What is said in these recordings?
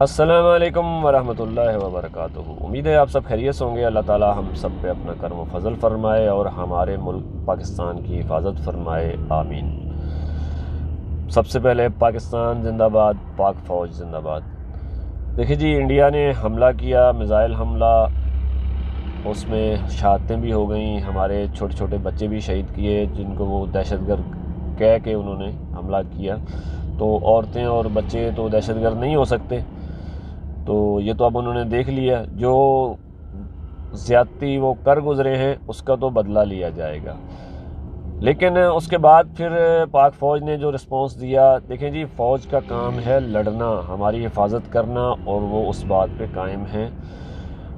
अस्सलाम वालेकुम वरहमतुल्लाहि वबरकातुहू। उम्मीद है आप सब खैरियत से होंगे। अल्लाह ताला हम सब पे अपना करम फजल फरमाए और हमारे मुल्क पाकिस्तान की हिफाजत फरमाए, आमीन। सबसे पहले पाकिस्तान जिंदाबाद, पाक फ़ौज जिंदाबाद। देखिए जी, इंडिया ने हमला किया, मिज़ाइल हमला, उसमें शहादतें भी हो गई, हमारे छोटे छोटे बच्चे भी शहीद किए जिनको वो दहशतगर्द कह के उन्होंने हमला किया। तो औरतें और बच्चे तो दहशतगर्द नहीं हो सकते, तो ये तो अब उन्होंने देख लिया। जो ज़्यादती वो कर गुज़रे हैं उसका तो बदला लिया जाएगा। लेकिन उसके बाद फिर पाक फ़ौज ने जो रिस्पॉन्स दिया, देखें जी, फ़ौज का काम है लड़ना, हमारी हिफाजत करना, और वो उस बात पे कायम है।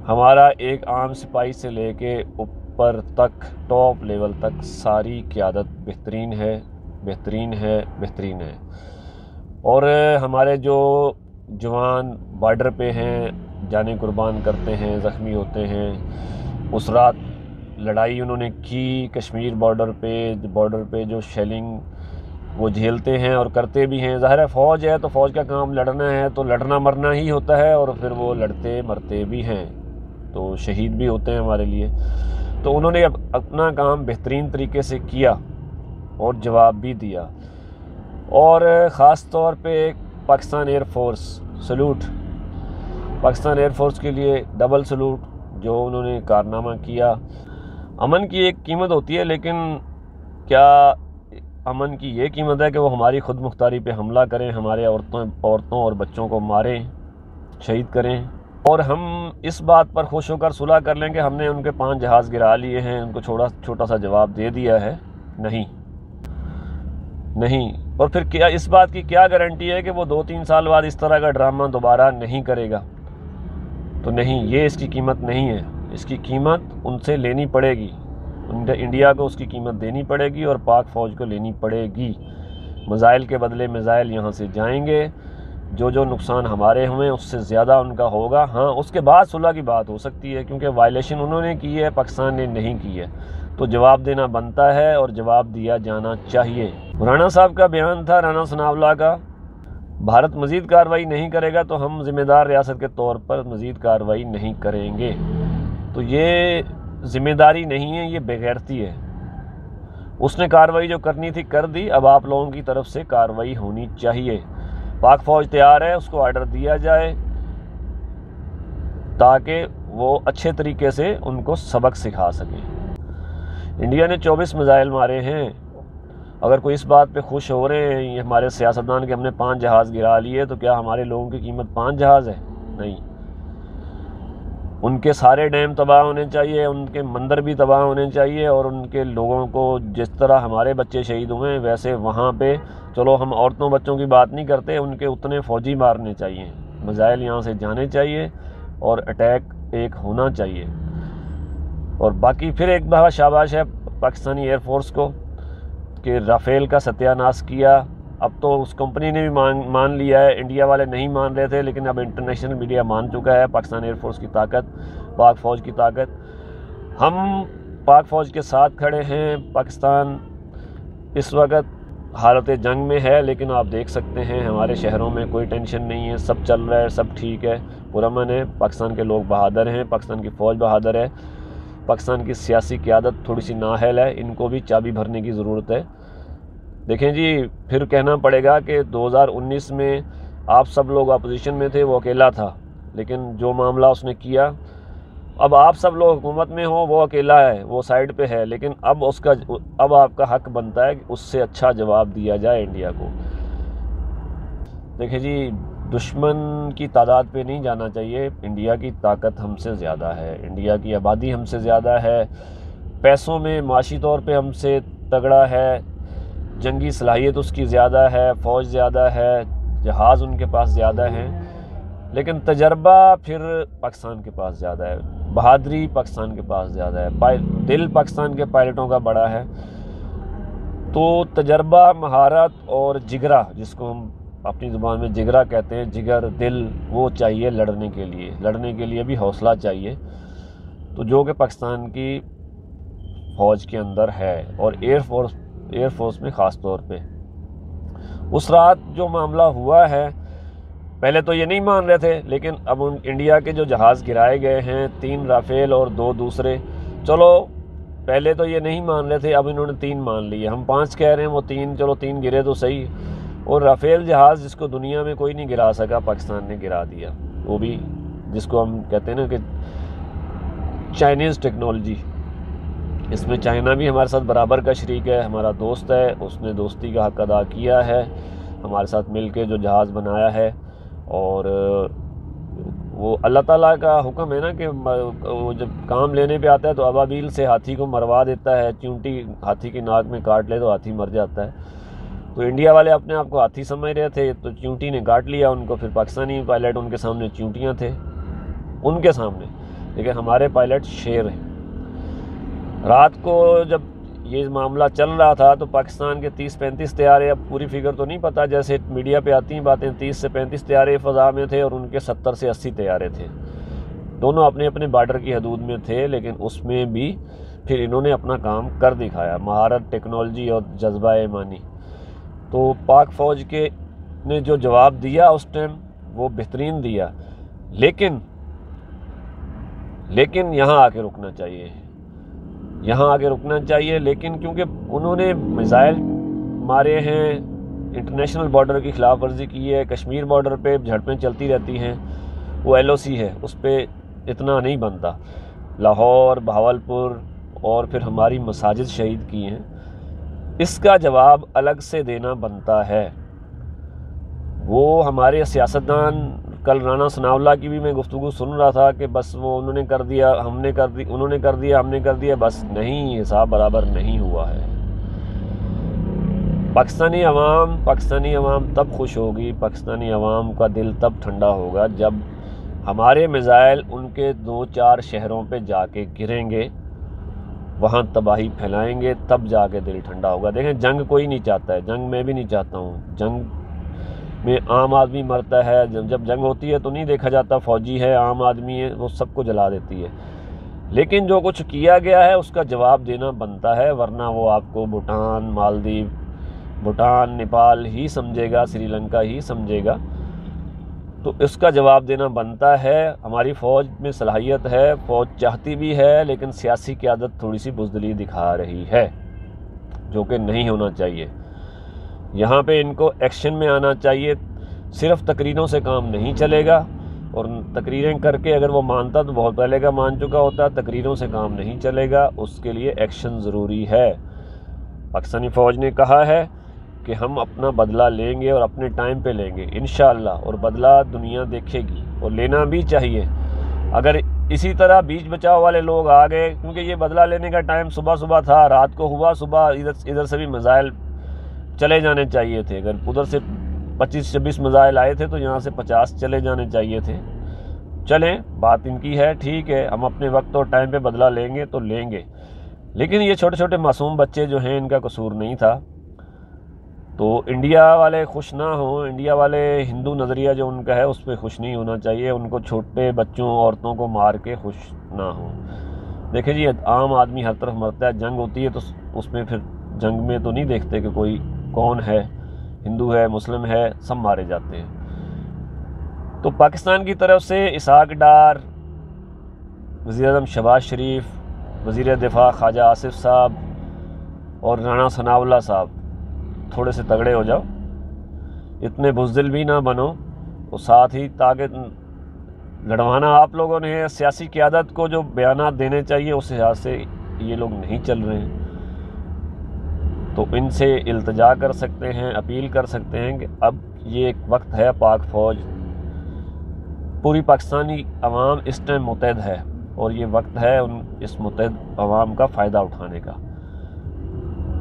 हमारा एक आम सिपाही से लेके ऊपर तक, टॉप लेवल तक सारी क़यादत बेहतरीन है, बेहतरीन है, बेहतरीन है। और हमारे जो जवान बॉर्डर पे हैं, जाने कुर्बान करते हैं, ज़ख्मी होते हैं। उस रात लड़ाई उन्होंने की कश्मीर बॉर्डर पे जो शेलिंग वो झेलते हैं और करते भी हैं। ज़ाहिर है फ़ौज है तो फ़ौज का काम लड़ना है, तो लड़ना मरना ही होता है, और फिर वो लड़ते मरते भी हैं, तो शहीद भी होते हैं हमारे लिए। तो उन्होंने अपना काम बेहतरीन तरीके से किया और जवाब भी दिया। और ख़ास तौर पे Pakistan air force, salute Pakistan air force के लिए, डबल सलूट, जो उन्होंने कारनामा किया। अमन की एक कीमत होती है, लेकिन क्या अमन की ये कीमत है कि वो हमारी खुद मुख्तारी पे हमला करें, हमारे औरतों और बच्चों को मारें, शहीद करें, और हम इस बात पर खुश होकर सुलह कर लें कि हमने उनके 5 जहाज़ गिरा लिए हैं, उनको छोटा सा जवाब दे दिया है? नहीं नहीं। और फिर क्या इस बात की क्या गारंटी है कि वो 2-3 साल बाद इस तरह का ड्रामा दोबारा नहीं करेगा? तो नहीं, ये इसकी कीमत नहीं है। इसकी कीमत उनसे लेनी पड़ेगी, इंडिया को उसकी कीमत देनी पड़ेगी और पाक फ़ौज को लेनी पड़ेगी। मिज़ाइल के बदले मिज़ाइल यहाँ से जाएंगे, जो नुकसान हमारे हुए उससे ज़्यादा उनका होगा। हाँ, उसके बाद सुलह की बात हो सकती है, क्योंकि वायलेशन उन्होंने की है, पाकिस्तान ने नहीं की है, तो जवाब देना बनता है और जवाब दिया जाना चाहिए। राणा साहब का बयान था, राणा सनावला का, भारत मज़ीद कार्रवाई नहीं करेगा तो हम ज़िम्मेदार रियासत के तौर पर मज़ीद कार्रवाई नहीं करेंगे। तो ये ज़िम्मेदारी नहीं है, ये बेगैरती है। उसने कार्रवाई जो करनी थी कर दी, अब आप लोगों की तरफ से कार्रवाई होनी चाहिए। पाक फ़ौज तैयार है, उसको ऑर्डर दिया जाए ताकि वो अच्छे तरीके से उनको सबक सिखा सकें। इंडिया ने 24 मिज़ाइल मारे हैं। अगर कोई इस बात पे खुश हो रहे हैं ये हमारे सियासतदान कि हमने 5 जहाज़ गिरा लिए, तो क्या हमारे लोगों की कीमत 5 जहाज़ है? नहीं। उनके सारे डैम तबाह होने चाहिए, उनके मंदिर भी तबाह होने चाहिए, और उनके लोगों को जिस तरह हमारे बच्चे शहीद हुए वैसे वहाँ पे, चलो हम औरतों बच्चों की बात नहीं करते, उनके उतने फ़ौजी मारने चाहिए, मिज़ाइल यहाँ से जाने चाहिए और अटैक एक होना चाहिए। और बाकी फिर एक दफ़ा शाबाश है पाकिस्तानी एयरफोर्स को कि राफ़ेल का सत्यानाश किया। अब तो उस कंपनी ने भी मान लिया है, इंडिया वाले नहीं मान रहे थे, लेकिन अब इंटरनेशनल मीडिया मान चुका है पाकिस्तान एयरफोर्स की ताकत, पाक फ़ौज की ताकत। हम पाक फ़ौज के साथ खड़े हैं। पाकिस्तान इस वक्त हालत जंग में है, लेकिन आप देख सकते हैं हमारे शहरों में कोई टेंशन नहीं है, सब चल रहा है, सब ठीक है, पुरअमन है। पाकिस्तान के लोग बहादुर हैं, पाकिस्तान की फ़ौज बहादुर है, पाकिस्तान की सियासी क़यादत थोड़ी सी नाअहल है, इनको भी चाबी भरने की ज़रूरत है। देखें जी, फिर कहना पड़ेगा कि 2019 में आप सब लोग अपोजिशन में थे, वो अकेला था, लेकिन जो मामला उसने किया, अब आप सब लोग हुकूमत में हो, वो अकेला है, वो साइड पे है, लेकिन अब आपका हक बनता है कि उससे अच्छा जवाब दिया जाए इंडिया को। देखिए जी, दुश्मन की तादाद पे नहीं जाना चाहिए। इंडिया की ताकत हमसे ज़्यादा है, इंडिया की आबादी हमसे ज़्यादा है, पैसों में माशी तौर पे हमसे तगड़ा है, जंगी सलाहियत उसकी ज़्यादा है, फ़ौज ज़्यादा है, जहाज़ उनके पास ज़्यादा हैं, लेकिन तजर्बा फिर पाकिस्तान के पास ज़्यादा है, बहादुरी पाकिस्तान के पास ज़्यादा है, दिल पाकिस्तान के पायलटों का बड़ा है। तो तजर्बा, महारत और जिगरा, जिसको हम अपनी ज़ुबान में जिगरा कहते हैं, जिगर, दिल, वो चाहिए लड़ने के लिए भी हौसला चाहिए, तो जो कि पाकिस्तान की फ़ौज के अंदर है, और एयरफोर्स में ख़ास तौर पे। उस रात जो मामला हुआ है पहले तो ये नहीं मान रहे थे, लेकिन अब इंडिया के जो जहाज़ गिराए गए हैं, 3 राफेल और 2 दूसरे, चलो पहले तो ये नहीं मान रहे थे, अब इन्होंने 3 मान लिए। हम 5 कह रहे हैं, वो 3, चलो 3 गिरे तो सही। और राफेल जहाज़ जिसको दुनिया में कोई नहीं गिरा सका, पाकिस्तान ने गिरा दिया। वो भी जिसको हम कहते हैं ना कि चाइनीज़ टेक्नोलॉजी। इसमें चाइना भी हमारे साथ बराबर का शरीक है, हमारा दोस्त है, उसने दोस्ती का हक़ अदा किया है, हमारे साथ मिल के जो जहाज़ बनाया है। और वो अल्लाह ताला का हुक्म है ना कि वो जब काम लेने पे आता है तो अबाबील से हाथी को मरवा देता है। चींटी हाथी की नाक में काट ले तो हाथी मर जाता है। तो इंडिया वाले अपने आप को हाथी समझ रहे थे, तो चींटी ने काट लिया उनको। फिर पाकिस्तानी पायलट, उनके सामने चींटियाँ थे, उनके सामने, लेकिन हमारे पायलट शेर हैं। रात को जब ये मामला चल रहा था तो पाकिस्तान के 30-35 तैयारे, अब पूरी फिगर तो नहीं पता, जैसे मीडिया पे आती हैं बातें, 30 से 35 तैयारे फ़ज़ा में थे और उनके 70 से 80 तैयारे थे। दोनों अपने अपने बॉर्डर की हदूद में थे, लेकिन उसमें भी फिर इन्होंने अपना काम कर दिखाया। महारत, टेक्नोलॉजी और जज्बा ईमानी। तो पाक फ़ौज के ने जो जवाब दिया उस टाइम, वो बेहतरीन दिया। लेकिन यहाँ आके रुकना चाहिए, यहाँ आगे रुकना चाहिए। लेकिन क्योंकि उन्होंने मिसाइल मारे हैं, इंटरनेशनल बॉर्डर की खिलाफ वर्जी की है, कश्मीर बॉर्डर पे झड़पें चलती रहती हैं, वो LOC है, उस पर इतना नहीं बनता। लाहौर, बहावलपुर और फिर हमारी मसाजिद शहीद की हैं, इसका जवाब अलग से देना बनता है। वो हमारे सियासतदान, कल राना सनाउल्लाह की भी मैं गुफ्तगू सुन रहा था कि बस वो उन्होंने कर दिया, हमने कर दी, उन्होंने कर दिया, हमने कर दिया, बस नहीं, हिसाब बराबर नहीं हुआ है। पाकिस्तानी अवाम तब खुश होगी, पाकिस्तानी अवाम का दिल तब ठंडा होगा जब हमारे मिसाइल उनके 2-4 शहरों पे जाके गिरेंगे, वहाँ तबाही फैलाएंगे, तब जाके दिल ठंडा होगा। देखें, जंग कोई नहीं चाहता है, जंग मैं भी नहीं चाहता हूँ, जंग में आम आदमी मरता है। जब जंग होती है तो नहीं देखा जाता फौजी है, आम आदमी है, वो सबको जला देती है। लेकिन जो कुछ किया गया है उसका जवाब देना बनता है, वरना वो आपको भूटान, मालदीव, भूटान, नेपाल ही समझेगा, श्रीलंका ही समझेगा। तो इसका जवाब देना बनता है। हमारी फ़ौज में सलाहियत है, फ़ौज चाहती भी है, लेकिन सियासी क़यादत थोड़ी सी बुज़दिली दिखा रही है, जो कि नहीं होना चाहिए। यहाँ पे इनको एक्शन में आना चाहिए। सिर्फ तकरीरों से काम नहीं चलेगा, और तकरीरें करके अगर वो मानता तो बहुत पहले का मान चुका होता। तकरीरों से काम नहीं चलेगा, उसके लिए एक्शन ज़रूरी है। पाकिस्तानी फ़ौज ने कहा है कि हम अपना बदला लेंगे और अपने टाइम पे लेंगे इंशाअल्लाह, और बदला दुनिया देखेगी और लेना भी चाहिए। अगर इसी तरह बीच बचाव वाले लोग आ गए, क्योंकि ये बदला लेने का टाइम सुबह सुबह था, रात को हुआ, सुबह इधर से भी मिसाइल चले जाने चाहिए थे। अगर उधर से 25-26 मिसाइल आए थे तो यहाँ से 50 चले जाने चाहिए थे। चलें, बात इनकी है, ठीक है, हम अपने वक्त और टाइम पे बदला लेंगे तो लेंगे। लेकिन ये छोटे छोटे मासूम बच्चे जो हैं, इनका कसूर नहीं था। तो इंडिया वाले खुश ना हों, इंडिया वाले हिंदू नज़रिया जो उनका है उस पर खुश नहीं होना चाहिए। उनको छोटे बच्चों, औरतों को मार के खुश ना हों। देखिए जी, आम आदमी हर तरफ मरता है, जंग होती है तो उसमें फिर जंग में तो नहीं देखते कि कोई कौन है, हिंदू है, मुस्लिम है, सब मारे जाते हैं। तो पाकिस्तान की तरफ से इसहाक डार, वज़ीर-ए-आज़म शहबाज शरीफ, वज़ीर दिफा ख्वाजा आसिफ साहब और राना सनाउल्लाह साहब, थोड़े से तगड़े हो जाओ, इतने बुज़दिल भी ना बनो। और साथ ही ताकि लड़वाना आप लोगों ने है, सियासी क़यादत को जो बयानात देने चाहिए उस हिसाब से ये लोग नहीं चल रहे हैं। तो इनसे इल्तिजा कर सकते हैं, अपील कर सकते हैं कि अब ये एक वक्त है, पाक फ़ौज, पूरी पाकिस्तानी अवाम इस टाइम मुत्तहद है, और ये वक्त है इस मुत्तहद अवाम का फ़ायदा उठाने का।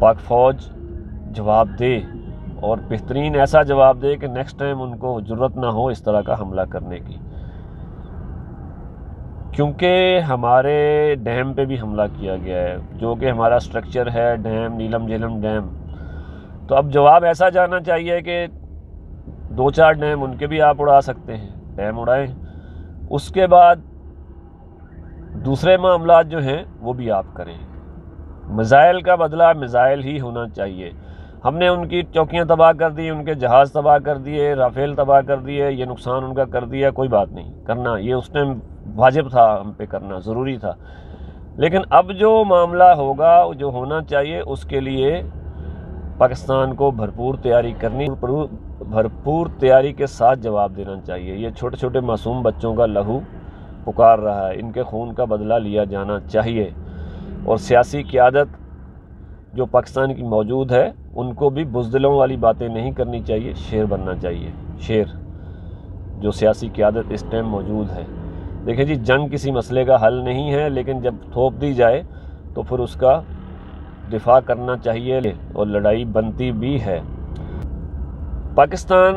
पाक फ़ौज जवाब दे, और बेहतरीन ऐसा जवाब दे कि नेक्स्ट टाइम उनको ज़रूरत ना हो इस तरह का हमला करने की। क्योंकि हमारे डैम पे भी हमला किया गया है, जो कि हमारा स्ट्रक्चर है डैम, नीलम झेलम डैम। तो अब जवाब ऐसा जाना चाहिए कि 2-4 डैम उनके भी आप उड़ा सकते हैं, डैम उड़ाएं। उसके बाद दूसरे मामलात जो हैं वो भी आप करें। मिसाइल का बदला मिसाइल ही होना चाहिए। हमने उनकी चौकियां तबाह कर दी, उनके जहाज़ तबाह कर दिए, राफेल तबाह कर दिए, ये नुकसान उनका कर दिया, कोई बात नहीं, करना ये उस टाइम वाजिब था, हम पे करना ज़रूरी था। लेकिन अब जो मामला होगा, जो होना चाहिए, उसके लिए पाकिस्तान को भरपूर तैयारी करनी, भरपूर तैयारी के साथ जवाब देना चाहिए। ये छोटे छोटे मासूम बच्चों का लहू पुकार रहा है, इनके खून का बदला लिया जाना चाहिए। और सियासी क़यादत जो पाकिस्तान की मौजूद है, उनको भी बुज़दिलों वाली बातें नहीं करनी चाहिए, शेर बनना चाहिए, शेर। जो सियासी क़यादत इस टाइम मौजूद है, देखिए जी, जंग किसी मसले का हल नहीं है, लेकिन जब थोप दी जाए तो फिर उसका दिफा करना चाहिए और लड़ाई बनती भी है। पाकिस्तान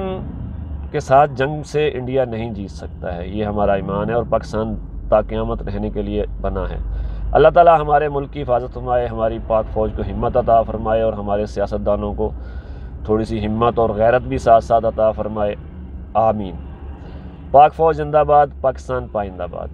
के साथ जंग से इंडिया नहीं जीत सकता है, ये हमारा ईमान है, और पाकिस्तान ताक़यामत रहने के लिए बना है। अल्लाह ताला हमारे मुल्क की हिफाजत फरमाए, हमारी पाक फ़ौज को हिम्मत अता फ़रमाए, और हमारे सियासतदानों को थोड़ी सी हिम्मत और गैरत भी साथ साथ अता फ़रमाए। आमीन। पाक फ़ौज जिंदाबाद, पाकिस्तान पाइंदाबाद।